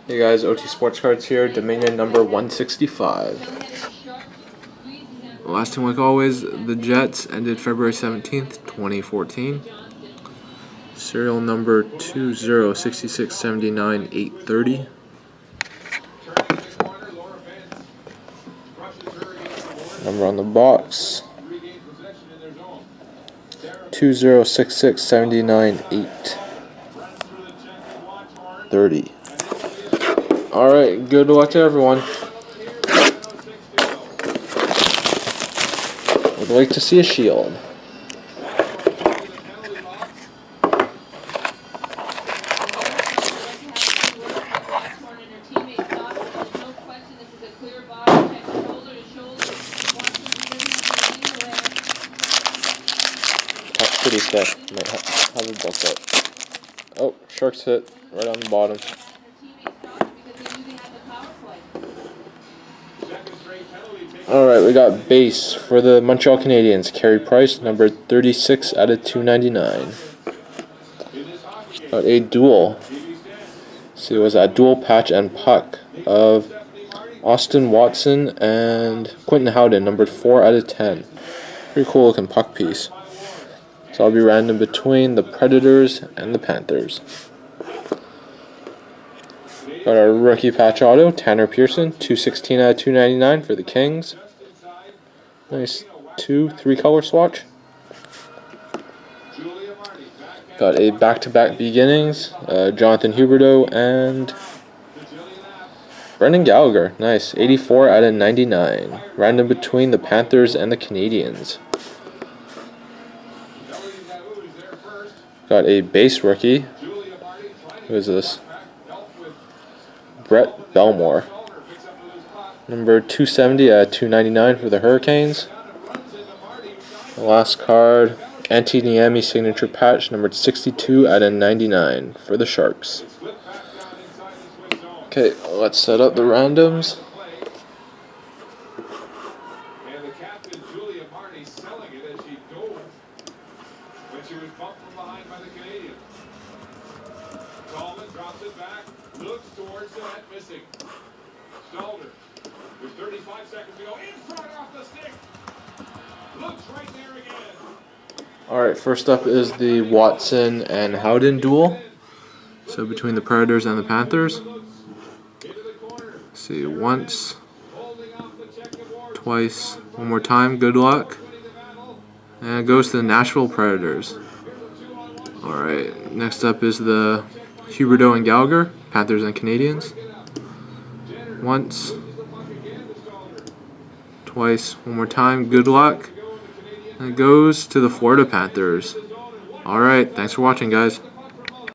Hey guys, OT Sports Cards here, Dominion number 165. Last team, like always, the Jets, ended February 17th, 2014. Serial number 206679830. Number on the box 206679830. Alright, good luck to everyone. Would like to see a shield. That's pretty thick. Might have a book up. Oh, Sharks hit right on the bottom. Alright, we got base for the Montreal Canadiens. Carey Price, number 36 out of 299. Got a dual. See, it was a dual patch and puck of Austin Watson and Quentin Howden, numbered 4 out of 10. Pretty cool looking puck piece. So I'll be random between the Predators and the Panthers. Got our rookie patch auto, Tanner Pearson, 216 out of 299 for the Kings. Nice 2-3 color swatch. Got a back-to-back beginnings, Jonathan Huberdeau and Brendan Gallagher. Nice, 84 out of 99. Random between the Panthers and the Canadiens. Got a base rookie. Who is this? Brett Belmore. Number 270 out of 299 for the Hurricanes. The last card, Antiniemi signature patch, numbered 62 out of 99 for the Sharks. Okay, let's set up the randoms. She was bumped from behind by the Canadiens. Tallman drops it back, looks towards the net, missing. Stalder with 35 seconds to go, in front off the stick. Looks right there again. Alright, first up is the Watson and Howden duel. So between the Predators and the Panthers. See, once, twice, one more time, good luck. And it goes to the Nashville Predators. Alright, next up is the Huberdeau and Gallagher, Panthers and Canadiens. Once, twice, one more time, good luck. And it goes to the Florida Panthers. Alright, thanks for watching, guys.